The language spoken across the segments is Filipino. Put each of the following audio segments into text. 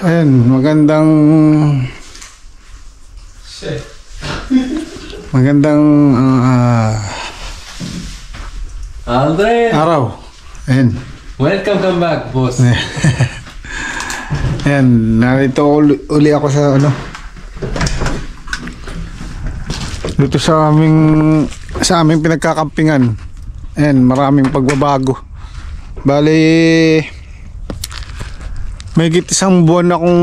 Ayan, magandang Aldrin! araw. Ayan. Welcome back, boss. Ayan, narito uli ako sa dito sa aming pinagkakampingan. Ayan, maraming pagbabago. Bali, may isang buwan akong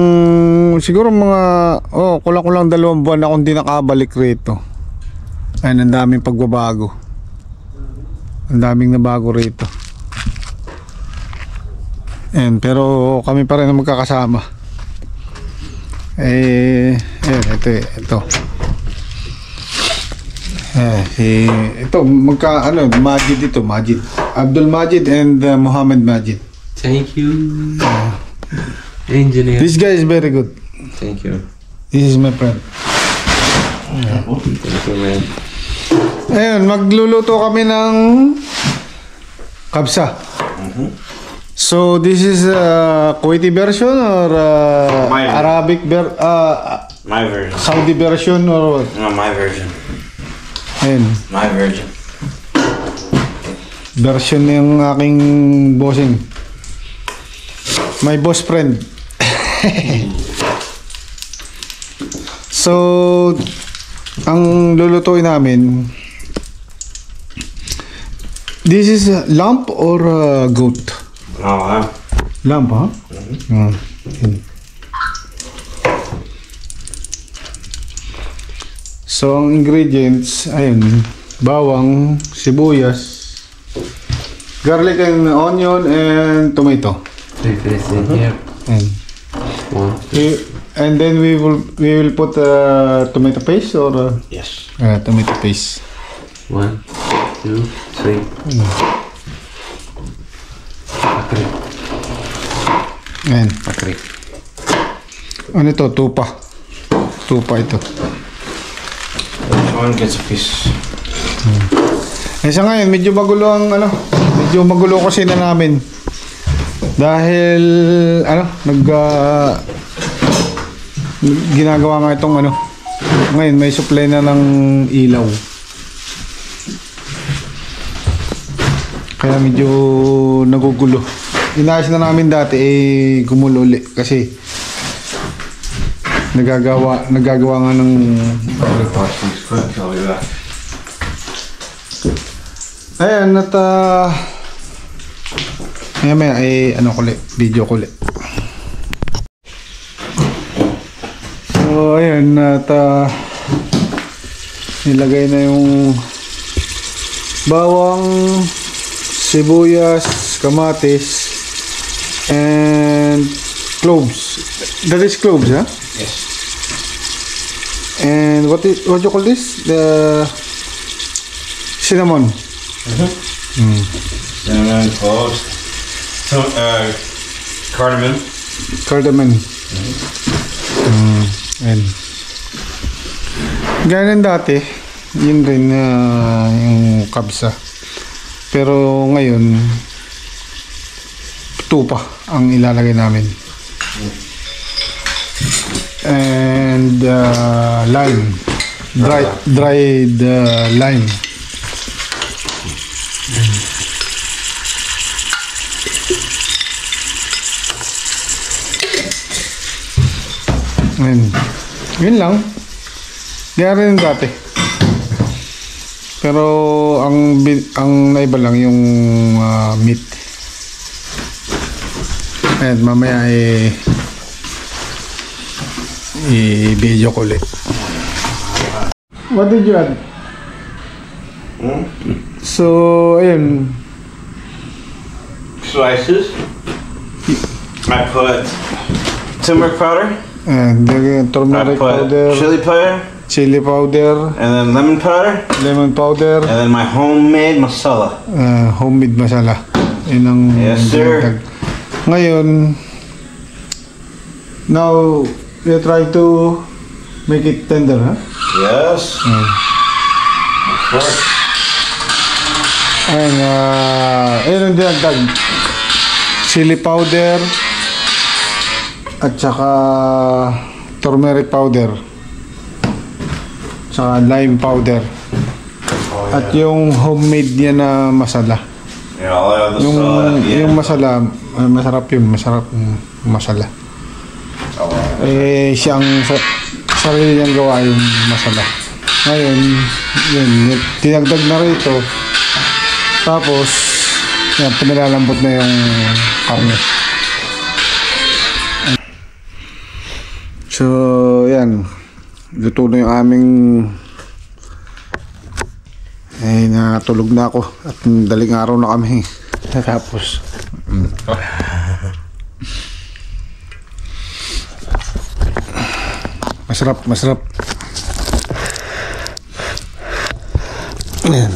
siguro mga kulang-kulang 2 buwan akong hindi nakabalik rito. Ayan, ang daming pagbabago. Ang daming nabago rito. Ayan, pero kami pa rin ang magkakasama. Ayan, ito. Ito, Majid ito, Majid. Abdul Majid and Muhammad Majid. Thank you. Engineer. This guy is very good. Thank you. This is my friend. Thank you, man. Ayun, magluluto kami ng kabsa. So this is Kuwaiti version or Arabic my version. Saudi version or what? No, my version. Ayun, My version. version ng aking bossing. My boss friend. So, ang lulutuin namin, this is lamb or goat? Oh, Lamb, ha? So, ang ingredients, ayun, bawang, sibuyas, garlic and onion, and tomato. Here. And, One. and then we will put tomato paste or yes. tomato paste. 1, 2, 3. Pakri. Ayan. Pakri. Ano ito? Tupa. Tupa ito. Each one gets a piece. Sa ngayon, medyo magulo kusina namin. Dahil, ginagawa nga itong ngayon may supply na ng ilaw. Kaya medyo nagugulo. Inayos na namin dati, gumulo uli. Kasi, nagagawa nga ng ayan, at maya video ko ulit. So ayan, at nilagay na yung bawang, sibuyas, kamatis, and cloves. That is cloves, huh? Yes. And what you call this? The cinnamon. Cinnamon, cloves, cardamom. Cardamom. And ganun dati, yun rin yung kabsa. Pero ngayon, tupa ang ilalagay namin. And lime. Dried lime. Yun lang. Diyan rin dati. Pero ang naiba lang yung meat. And mamaya i-video ko ulit. What did you add? So, ayun. Slices. I put turmeric powder. And turmeric powder, chili powder, and then lemon powder, and then my homemade masala. Homemade masala. Yun ang yes, sir. Ngayon, now we try to make it tender, huh? Yes. Of course. And ayun ang dinagdag. Chili powder, at saka turmeric powder, saka lime powder, at yung homemade niya na masala. Yeah, I'll have the salad at the Yung end. masala, masarap yun, masarap yung masala. Siyang sarili niyang gawa yung masala. Ngayon, yun, tinagdag na rito. Tapos, yan, pinalalambot na yung karne. So, yan. Luto na yung aming natulog na ako at daling araw na kami. Tapos masarap. Ayan.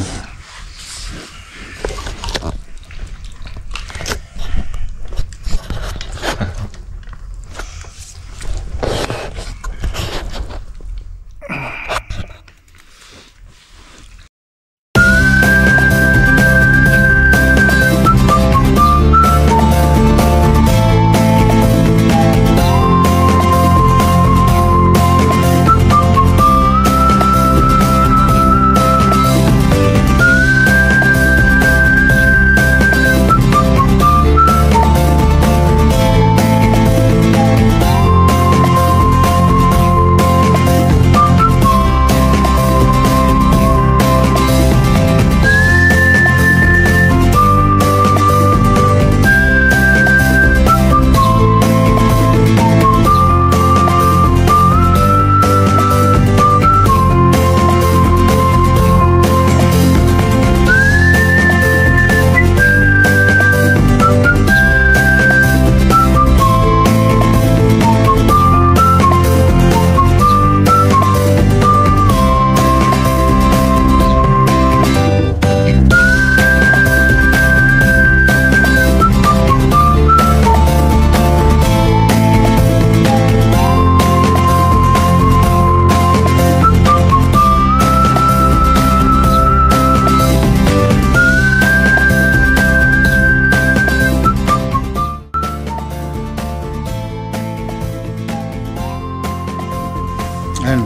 Ayan.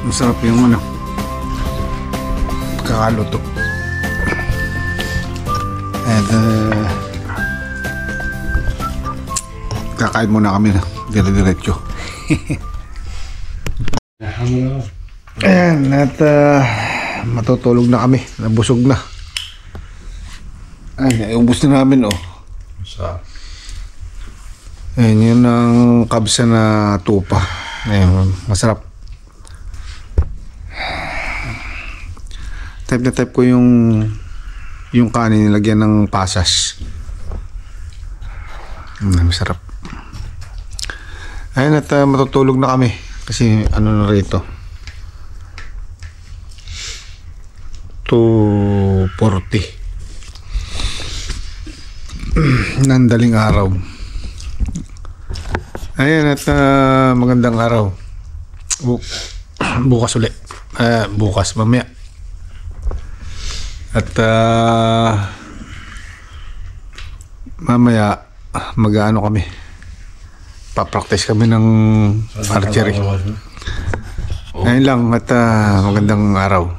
Masarap yung pagkakaluto. And kakain muna kami na dire-diretso. Ayan, at matutulog na kami. Nabusog na. Ay, ubos na namin Ayan, yun ang kabsa na tupa. Ayan, masarap. Type na type ko yung kanin nilagyan ng pasas. Masarap. Ayan, at matutulog na kami. Kasi na rito. 2:40. Nandaling araw. Ayan, at magandang araw. Bukas ulit. Bukas, mamaya. At mamaya mag-ano kami. Pa-practice kami ng archery. Ayun lang, at magandang araw.